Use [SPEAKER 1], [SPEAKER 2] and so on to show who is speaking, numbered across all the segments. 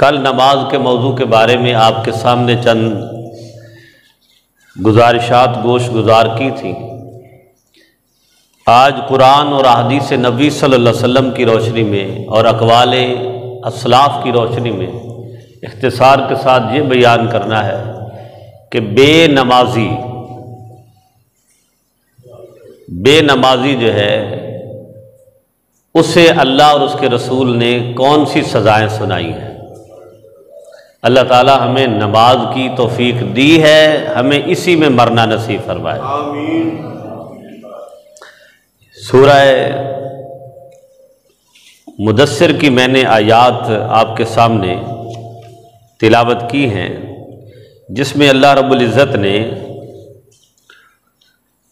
[SPEAKER 1] کل نماز کے موضوع کے بارے میں آپ کے سامنے چند گزارشات گوش گزار کی تھی۔ آج قرآن اور احادیث نبی صلی اللہ علیہ وسلم کی روشنی میں اور اقوال اسلاف کی روشنی میں اختصار کے ساتھ یہ بیان کرنا ہے کہ بے نمازی جو ہے اسے اللہ اور اس کے رسول نے کون سی سزائیں سنائی ہیں۔ اللہ تعالی ہمیں نماز کی توفیق دی ہے، ہمیں اسی میں مرنا نصیب فرمائے، آمین۔ سورہ مدثر کی میں نے آیات آپ کے سامنے تلاوت کی ہیں، جس میں اللہ رب العزت نے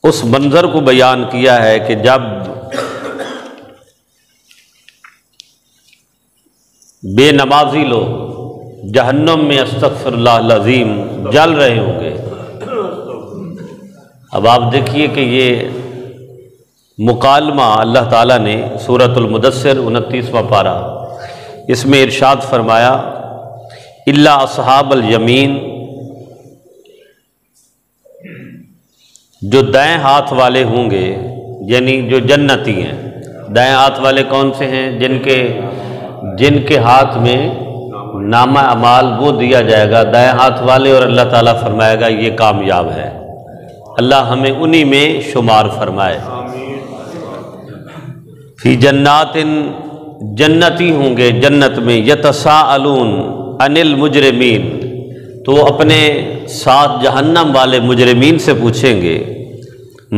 [SPEAKER 1] اس منظر کو بیان کیا ہے کہ جب بے نمازی لوگ جہنم میں استغفر اللہ العظیم جل رہے ہوں گے۔ اب آپ دیکھیے کہ یہ مکالمہ اللہ تعالیٰ نے سورۃ المدثر 29واں پارہ اس میں ارشاد فرمایا، الا اصحاب الیمین، جو دائیں ہاتھ والے ہوں گے، یعنی جو جنتی ہیں۔ دائیں ہاتھ والے کون سے ہیں؟ جن کے ہاتھ میں نامہ اعمال وہ دیا جائے گا، دائیں ہاتھ والے، اور اللہ تعالیٰ فرمائے گا یہ کامیاب ہے۔ اللہ ہمیں انہی میں شمار فرمائے۔ فی جنات، جنتی ہوں گے جنت میں، یتساءلون عن المجرمین، تو اپنے ساتھ جہنم والے مجرمین سے پوچھیں گے،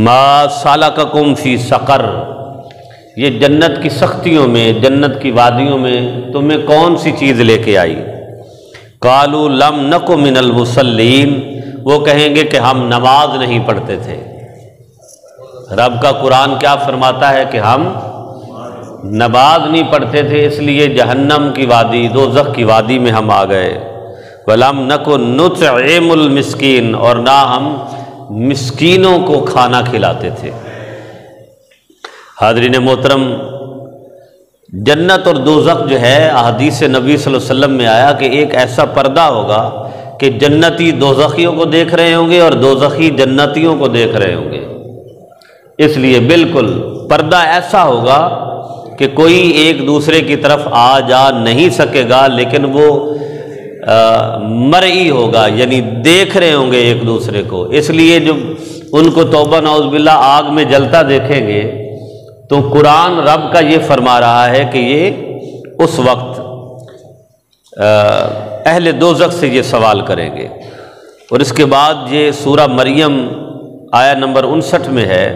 [SPEAKER 1] ما سلککم فی سقر، یہ جنت کی سختیوں میں، جنت کی وادیوں میں تمہیں کون سی چیز لے کے آئی؟ قالوا لم نک من المصلین، وہ کہیں گے کہ ہم نماز نہیں پڑھتے تھے۔ رب کا قرآن کیا فرماتا ہے کہ ہم نماز نہیں پڑھتے تھے، اس لیے جہنم کی وادی، دوزخ کی وادی میں ہم آ گئے۔ وَلَمْ نَكُن نُطْعِمُ الْمِسْكِينَ، اور نہ ہم مسکینوں کو کھانا کھلاتے تھے۔ حاضرین محترم، جنت اور دوزخ جو ہے احادیث نبی صلی اللہ علیہ وسلم میں آیا کہ ایک ایسا پردہ ہوگا کہ جنتی دوزخیوں کو دیکھ رہے ہوں گے اور دوزخی جنتیوں کو دیکھ رہے ہوں گے۔ اس لیے بالکل پردہ ایسا ہوگا کہ کوئی ایک دوسرے کی طرف آ جا نہیں سکے گا، لیکن وہ مرئی ہوگا، یعنی دیکھ رہے ہوں گے ایک دوسرے کو۔ اس لیے جب ان کو توبہ نعوذ باللہ آگ میں جلتا دیکھیں گے تو قرآن رب کا یہ فرما رہا ہے کہ یہ اس وقت اہل دوزخ سے یہ سوال کریں گے۔ اور اس کے بعد یہ سورہ مریم آیہ نمبر 59 میں ہے،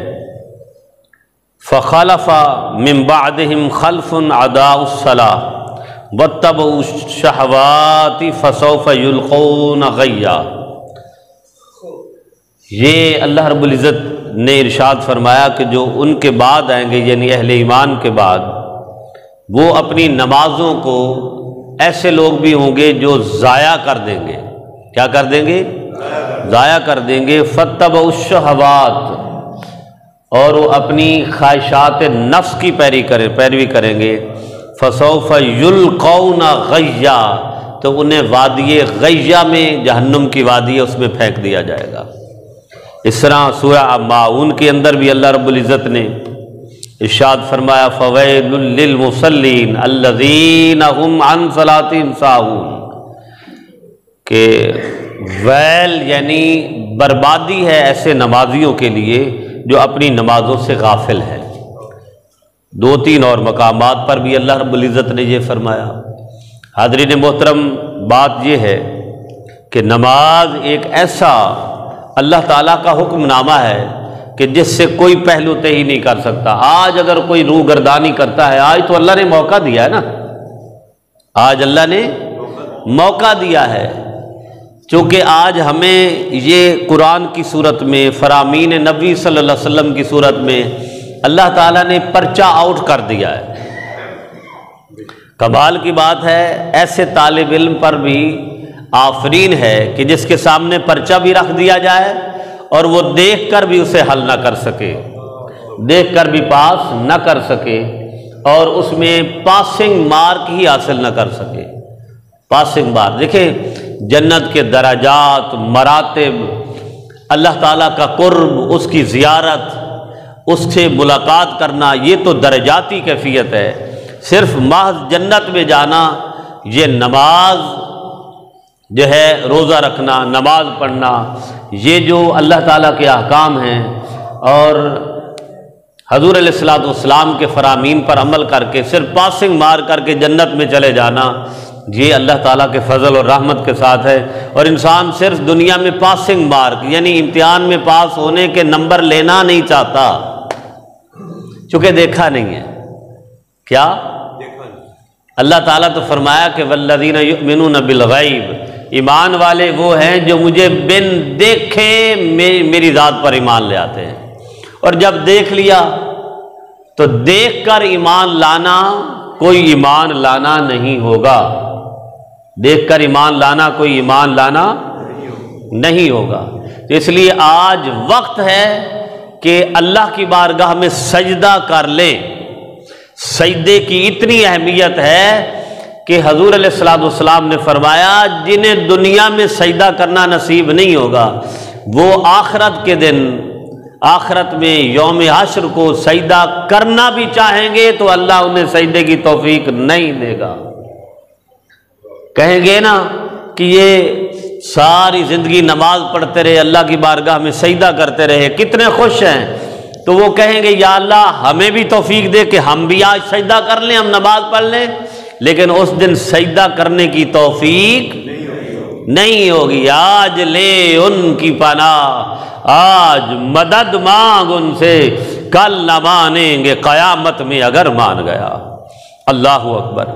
[SPEAKER 1] فَخَلَفَ مِن بَعْدِهِمْ خَلْفٌ أَضَاعُوا الصَّلَاةَ وَاتَّبَعُوا الشَّهَوَاتِ فَسَوْفَ يُلْقَوْنَ غَيًّا۔ یہ اللہ رب العزت نے ارشاد فرمایا کہ جو ان کے بعد آئیں گے، یعنی اہل ایمان کے بعد، وہ اپنی نمازوں کو، ایسے لوگ بھی ہوں گے جو ضائع کر دیں گے۔ کیا کر دیں گے؟ ضائع کر دیں گے۔ فَاتَّبَعُوا الشَّهَوَاتِ، اور وہ اپنی خواہشات نفس کی پیروی کریں گے۔ فَسَوْفَ يُلْقَوْنَ غَيًّا، تو انہیں وادی غیہ میں، جہنم کی وادی ہے، اس میں پھینک دیا جائے گا۔ اس طرح سورہ ماعون کے اندر بھی اللہ رب العزت نے ارشاد فرمایا، فَوَيْلٌ لِّلْمُصَلِّينَ الَّذِينَ هُمْ عَنْ صَلَاتِهِمْ سَاهُونَ، کہ ویل یعنی بربادی ہے ایسے نمازیوں کے لیے جو اپنی نمازوں سے غافل ہے۔ 2-3 اور مقامات پر بھی اللہ رب العزت نے یہ فرمایا۔ حاضرین محترم، بات یہ ہے کہ نماز ایک ایسا اللہ تعالیٰ کا حکم نامہ ہے کہ جس سے کوئی پہلو تہی نہیں کر سکتا۔ آج اگر کوئی روح گردانی کرتا ہے، آج تو اللہ نے موقع دیا ہے نا، آج اللہ نے موقع دیا ہے، چونکہ آج ہمیں یہ قرآن کی صورت میں، فرامین نبی صلی اللہ علیہ وسلم کی صورت میں اللہ تعالیٰ نے پرچہ آؤٹ کر دیا ہے۔ کمال کی بات ہے، ایسے طالب علم پر بھی آفرین ہے کہ جس کے سامنے پرچہ بھی رکھ دیا جائے اور وہ دیکھ کر بھی اسے حل نہ کر سکے، دیکھ کر بھی پاس نہ کر سکے، اور اس میں پاسنگ مارک ہی حاصل نہ کر سکے۔ پاسنگ بار۔ دیکھیں جنت کے درجات، مراتب، اللہ تعالیٰ کا قرب، اس کی زیارت، اس سے ملاقات کرنا، یہ تو درجاتی کیفیت ہے۔ صرف محض جنت میں جانا، یہ نماز جو ہے، روزہ رکھنا، نماز پڑھنا، یہ جو اللہ تعالیٰ کے احکام ہیں اور حضور علیہ الصلوۃ والسلام کے فرامین پر عمل کر کے صرف پاسنگ مار کر کے جنت میں چلے جانا، یہ اللہ تعالیٰ کے فضل اور رحمت کے ساتھ ہے۔ اور انسان صرف دنیا میں پاسنگ مارک یعنی امتحان میں پاس ہونے کے نمبر لینا نہیں چاہتا، چونکہ دیکھا نہیں ہے۔ کیا اللہ تعالیٰ تو فرمایا کہ والذین یؤمنون بالغیب، ایمان والے وہ ہیں جو مجھے بن دیکھے میری ذات پر ایمان لے آتے ہیں۔ اور جب دیکھ لیا تو دیکھ کر ایمان لانا کوئی ایمان لانا نہیں ہوگا، دیکھ کر ایمان لانا کوئی ایمان لانا نہیں ہوگا۔ تو اس لیے آج وقت ہے کہ اللہ کی بارگاہ میں سجدہ کر لیں۔ سجدے کی اتنی اہمیت ہے کہ حضور علیہ الصلوۃ والسلام نے فرمایا جنہیں دنیا میں سجدہ کرنا نصیب نہیں ہوگا وہ آخرت کے دن، آخرت میں یوم حشر کو سجدہ کرنا بھی چاہیں گے تو اللہ انہیں سجدے کی توفیق نہیں دے گا۔ کہیں گے نا کہ یہ ساری زندگی نماز پڑھتے رہے، اللہ کی بارگاہ میں سجدہ کرتے رہے، کتنے خوش ہیں، تو وہ کہیں گے یا اللہ ہمیں بھی توفیق دے کہ ہم بھی آج سجدہ کر لیں، ہم نماز پڑھ لیں۔ لیکن اس دن سجدہ کرنے کی توفیق نہیں ہوگی۔ آج لے ان کی پناہ، آج مدد مانگ ان سے، کل نہ مانیں گے قیامت میں اگر مان گیا۔ اللہ اکبر۔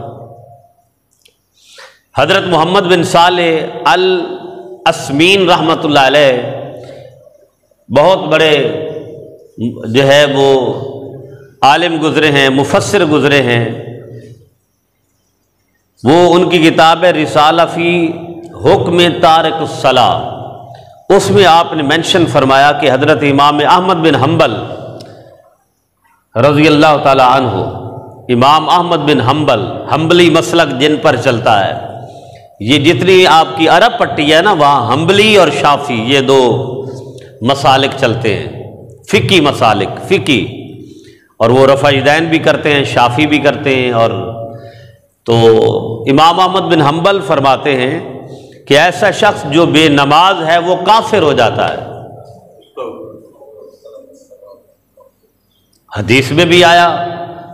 [SPEAKER 1] حضرت محمد بن صالح العثمین رحمۃ اللہ علیہ بہت بڑے جو ہے وہ عالم گزرے ہیں، مفسر گزرے ہیں۔ وہ ان کی کتاب ہے رسالہ فی حکم تارک الصلاۃ، اس میں آپ نے مینشن فرمایا کہ حضرت امام احمد بن حنبل رضی اللہ تعالی عنہ، امام احمد بن حنبل، حنبلی مسلک جن پر چلتا ہے، یہ جتنی آپ کی عرب پٹی ہے نا وہاں حنبلی اور شافعی یہ دو مسالک چلتے ہیں، فقی مسالک، فقی، اور وہ رفع یدین بھی کرتے ہیں، شافعی بھی کرتے ہیں۔ اور تو امام احمد بن حنبل فرماتے ہیں کہ ایسا شخص جو بے نماز ہے وہ کافر ہو جاتا ہے۔ حدیث میں بھی آیا،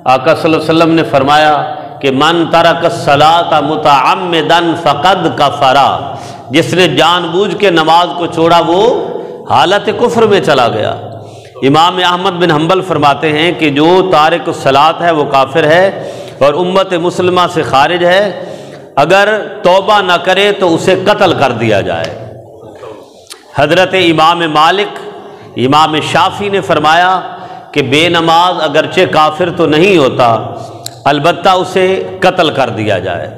[SPEAKER 1] آقا صلی اللہ علیہ وسلم نے فرمایا کہ من ترک الصلاۃ متعمدا فقد کفر، جس نے جان بوجھ کے نماز کو چھوڑا وہ حالت کفر میں چلا گیا۔ امام احمد بن حنبل فرماتے ہیں کہ جو تارک الصلاۃ ہے وہ کافر ہے اور امت مسلمہ سے خارج ہے، اگر توبہ نہ کرے تو اسے قتل کر دیا جائے۔ حضرت امام مالک، امام شافعی نے فرمایا کہ بے نماز اگرچہ کافر تو نہیں ہوتا، البتہ اسے قتل کر دیا جائے۔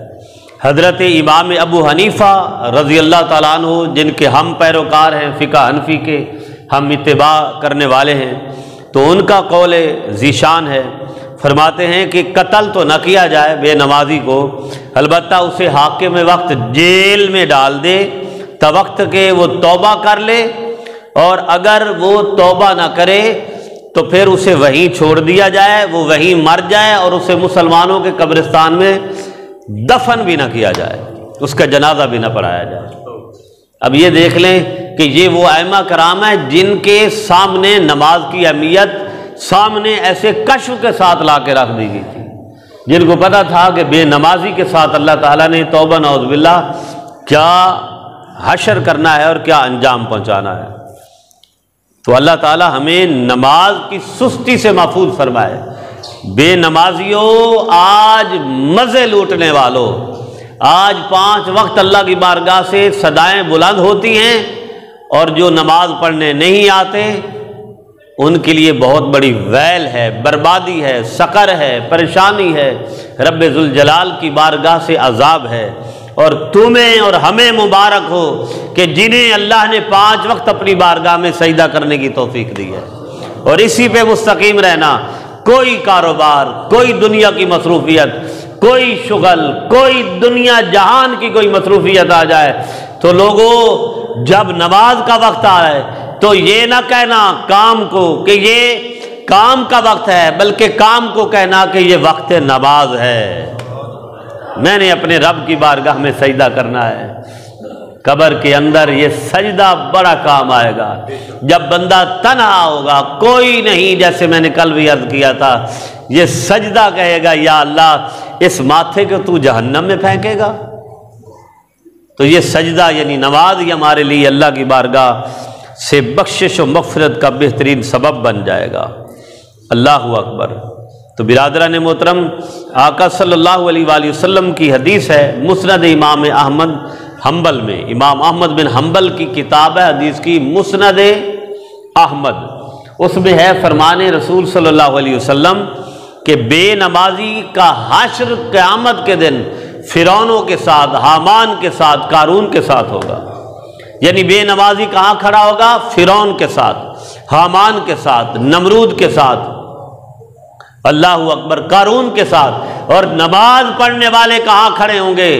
[SPEAKER 1] حضرت امام ابو حنیفہ رضی اللہ تعالیٰ عنہ، جن کے ہم پیروکار ہیں، فقہ حنفی کے ہم اتباع کرنے والے ہیں، تو ان کا قول ذیشان ہے، فرماتے ہیں کہ قتل تو نہ کیا جائے بے نمازی کو، البتہ اسے حاکم وقت جیل میں ڈال دے توقت کہ وہ توبہ کر لے، اور اگر وہ توبہ نہ کرے تو پھر اسے وہیں چھوڑ دیا جائے، وہ وہیں مر جائے اور اسے مسلمانوں کے قبرستان میں دفن بھی نہ کیا جائے، اس کا جنازہ بھی نہ پڑھایا جائے۔ اب یہ دیکھ لیں کہ یہ وہ ائمہ کرام ہیں جن کے سامنے نماز کی اہمیت سامنے ایسے کشف کے ساتھ لا کے رکھ دی گئی تھی، جن کو پتہ تھا کہ بے نمازی کے ساتھ اللہ تعالیٰ نے توبہ نعوذ باللہ کیا حشر کرنا ہے اور کیا انجام پہنچانا ہے۔ تو اللہ تعالیٰ ہمیں نماز کی سستی سے محفوظ فرمائے۔ بے نمازیوں، آج مزے لوٹنے والوں، آج 5 وقت اللہ کی بارگاہ سے صدائیں بلند ہوتی ہیں، اور جو نماز پڑھنے نہیں آتے ان کے لیے بہت بڑی ویل ہے، بربادی ہے، سقر ہے، پریشانی ہے، رب ذوالجلال کی بارگاہ سے عذاب ہے۔ اور تمہیں اور ہمیں مبارک ہو کہ جنہیں اللہ نے 5 وقت اپنی بارگاہ میں سجدہ کرنے کی توفیق دی ہے، اور اسی پہ مستقیم رہنا۔ کوئی کاروبار، کوئی دنیا کی مصروفیت، کوئی شغل، کوئی دنیا جہان کی کوئی مصروفیت آ جائے تو لوگوں جب نماز کا وقت آئے تو یہ نہ کہنا کام کو کہ یہ کام کا وقت ہے، بلکہ کام کو کہنا کہ یہ وقت نماز ہے، میں نے اپنے رب کی بارگاہ میں سجدہ کرنا ہے۔ قبر کے اندر یہ سجدہ بڑا کام آئے گا، جب بندہ تنہا ہوگا، کوئی نہیں، جیسے میں نے کل بھی عرض کیا تھا، یہ سجدہ کہے گا یا اللہ اس ماتھے کو تو جہنم میں پھینکے گا۔ تو یہ سجدہ یعنی نماز ہی ہمارے لیے اللہ کی بارگاہ سے بخشش و مغفرت کا بہترین سبب بن جائے گا۔ اللہ اکبر۔ تو برادران محترم، آقا صلی اللہ علیہ وآلہ وسلم کی حدیث ہے مسند امام احمد حنبل میں، امام احمد بن حنبل کی کتاب ہے حدیث کی مسند احمد، اس میں ہے فرمان رسول صلی اللہ علیہ وسلم کہ بے نمازی کا حشر قیامت کے دن فرعونوں کے ساتھ، حامان کے ساتھ، قارون کے ساتھ ہوگا۔ یعنی بے نمازی کہاں کھڑا ہوگا؟ فرعون کے ساتھ، حامان کے ساتھ، نمرود کے ساتھ، اللہ اکبر، قارون کے ساتھ۔ اور نماز پڑھنے والے کہاں کھڑے ہوں گے؟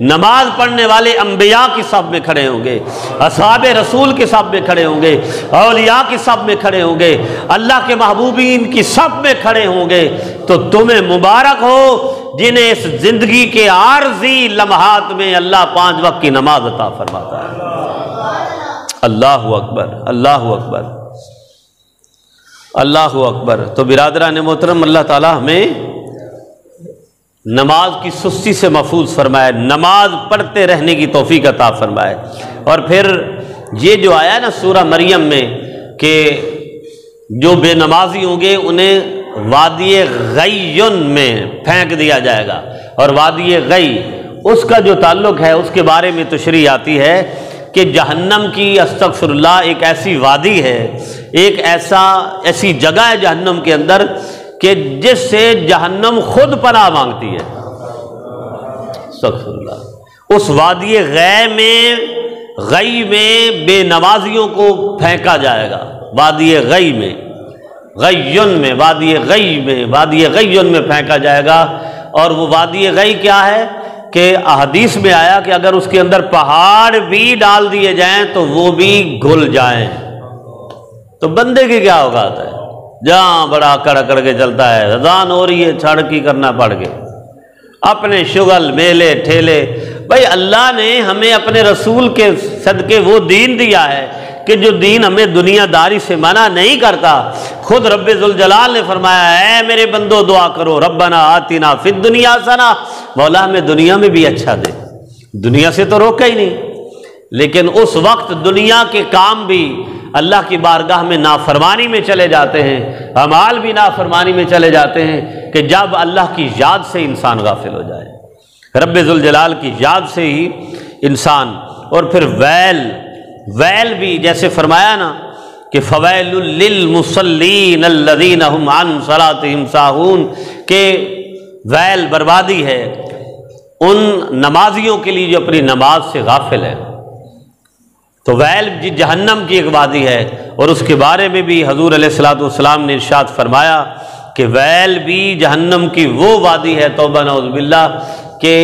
[SPEAKER 1] نماز پڑھنے والے انبیاء کی صف میں کھڑے ہوں گے، اصحاب رسول کی صف میں کھڑے ہوں گے، اولیاء کی صف میں کھڑے ہوں گے، اللہ کے محبوبین کی صف میں کھڑے ہوں گے۔ تو تمہیں مبارک ہو جنہیں اس زندگی کے عارضی لمحات میں اللہ 5 وقت کی نماز عطا فرماتا ہے۔ اللہ اکبر، اللہ اکبر، اللہ اکبر۔ تو برادران محترم، اللہ تعالی ہمیں نماز کی سستی سے محفوظ فرمائے، نماز پڑھتے رہنے کی توفیق عطا فرمائے۔ اور پھر یہ جو آیا نا سورہ مریم میں کہ جو بے نمازی ہوں گے انہیں وادی غیّن میں پھینک دیا جائے گا، اور وادی غی اس کا جو تعلق ہے اس کے بارے میں تشریح آتی ہے کہ جہنم کی استغفر اللہ ایک ایسی وادی ہے، ایک ایسی جگہ ہے جہنم کے اندر کہ جس سے جہنم خود پناہ مانگتی ہے، استغفر اللہ۔ اس وادی غی میں بے نمازیوں کو پھینکا جائے گا، وادی غی میں، غیّن میں، وادی غی میں، وادی غیّن میں پھینکا جائے گا۔ اور وہ وادی غی کیا ہے کہ احادیث میں آیا کہ اگر اس کے اندر پہاڑ بھی ڈال دیے جائیں تو وہ بھی گھل جائیں، تو بندے کی کیا اوقات ہے؟ جہاں بڑا کڑ کے چلتا ہے، اذان ہو رہی ہے چھڑ کی کرنا پڑ گئے، اپنے شغل میلے ٹھیلے۔ بھائی اللہ نے ہمیں اپنے رسول کے صدقے وہ دین دیا ہے کہ جو دین ہمیں دنیا داری سے منع نہیں کرتا۔ خود رب ذوالجلال نے فرمایا اے میرے بندو دعا کرو ربنا آتنا فی الدنیا حسنہ، مولا ہمیں دنیا میں بھی اچھا دے، دنیا سے تو روکا ہی نہیں، لیکن اس وقت دنیا کے کام بھی اللہ کی بارگاہ میں نافرمانی میں چلے جاتے ہیں، اعمال بھی نافرمانی میں چلے جاتے ہیں کہ جب اللہ کی یاد سے انسان غافل ہو جائے، رب ذوالجلال کی یاد سے ہی انسان۔ اور پھر ویل بھی جیسے فرمایا نا کہ فویل للمصلین الذین هم عن صلاتهم ساہون، کہ ویل بربادی ہے ان نمازیوں کے لیے جو اپنی نماز سے غافل ہے۔ تو ویل جہنم کی ایک وادی ہے، اور اس کے بارے میں بھی حضور علیہ الصلوۃ والسلام نے ارشاد فرمایا کہ ویل بھی جہنم کی وہ وادی ہے، توبہ نعوذ باللہ، کہ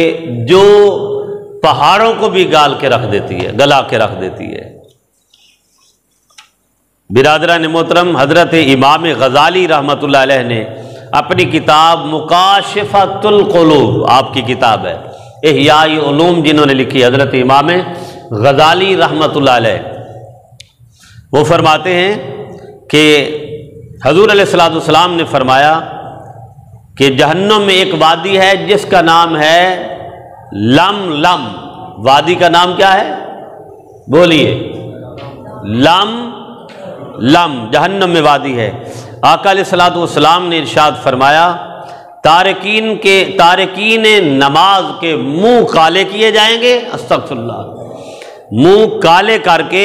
[SPEAKER 1] جو پہاڑوں کو بھی گلا کے رکھ دیتی ہے۔ برادران محترم، حضرت امام غزالی رحمۃ اللہ علیہ نے اپنی کتاب مکاشفۃ القلوب، آپ کی کتاب ہے احیاء علوم جنہوں نے لکھی، حضرت امام غزالی رحمۃ اللہ علیہ، وہ فرماتے ہیں کہ حضور علیہ الصلوۃ والسلام نے فرمایا کہ جہنم میں ایک وادی ہے جس کا نام ہے لم لم۔ وادی کا نام کیا ہے؟ بولیے، لم لم، جہنم میں وادی ہے۔ آقا علیہ الصلوۃ والسلام نے ارشاد فرمایا تارکین نماز کے منہ کالے کیے جائیں گے، استغفر اللہ، منہ کالے کر کے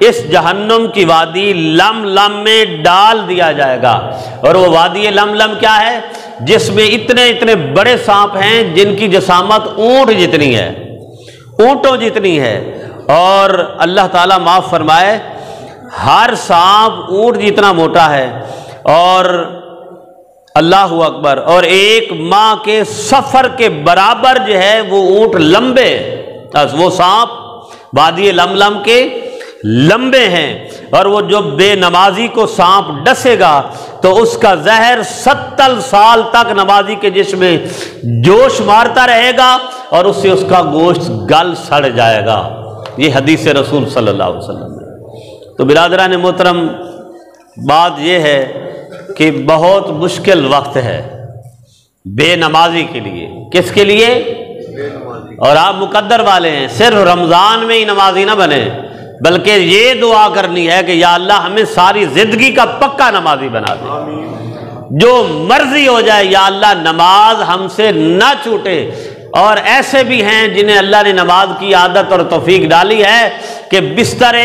[SPEAKER 1] اس جہنم کی وادی لم لم میں ڈال دیا جائے گا۔ اور وہ وادی لم لم کیا ہے؟ جس میں اتنے بڑے سانپ ہیں جن کی جسامت اونٹ جتنی ہے، اونٹوں جتنی ہے، اور اللہ تعالیٰ معاف فرمائے ہر سانپ اونٹ جتنا موٹا ہے، اور اللہ اکبر، اور ایک ماہ کے سفر کے برابر جو ہے وہ اونٹ لمبے، وہ سانپ وادی لملم کے لمبے ہیں، اور وہ جو بے نمازی کو سانپ ڈسے گا تو اس کا زہر 70 سال تک نمازی کے جسم میں جوش مارتا رہے گا اور اس سے اس کا گوشت گل سڑ جائے گا۔ یہ حدیث رسول صلی اللہ علیہ وسلم ہے۔ تو برادران محترم، بات یہ ہے کہ بہت مشکل وقت ہے بے نمازی کے لیے۔ کس کے لیے؟ اور آپ مقدر والے ہیں، صرف رمضان میں ہی نمازی نہ بنے، بلکہ یہ دعا کرنی ہے کہ یا اللہ ہمیں ساری زندگی کا پکا نمازی بنا دے، جو مرضی ہو جائے یا اللہ نماز ہم سے نہ چھوٹے۔ اور ایسے بھی ہیں جنہیں اللہ نے نماز کی عادت اور توفیق ڈالی ہے کہ بستر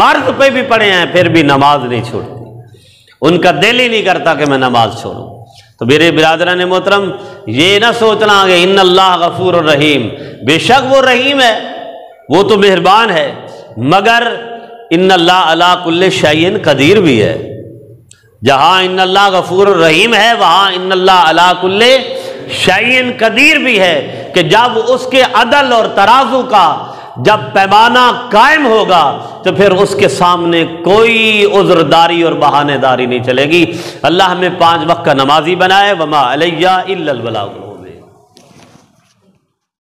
[SPEAKER 1] مرض پہ بھی پڑے ہیں پھر بھی نماز نہیں چھوڑتی، ان کا دل ہی نہیں کرتا کہ میں نماز چھوڑوں۔ تو میرے برادران محترم، یہ نہ سوچنا کہ ان اللہ غفور الرحیم، بے شک وہ رحیم ہے، وہ تو مہربان ہے، مگر ان اللہ علی کل شیء قدیر بھی ہے۔ جہاں ان اللہ غفور الرحیم ہے وہاں ان اللہ علی کل شیء قدیر بھی ہے، کہ جب اس کے عدل اور ترازو کا جب پیمانہ قائم ہوگا تو پھر اس کے سامنے کوئی عذرداری اور بہانے داری نہیں چلے گی۔ اللہ ہمیں 5 وقت کا نمازی بنائے۔ وما علیہ الا البلاغ۔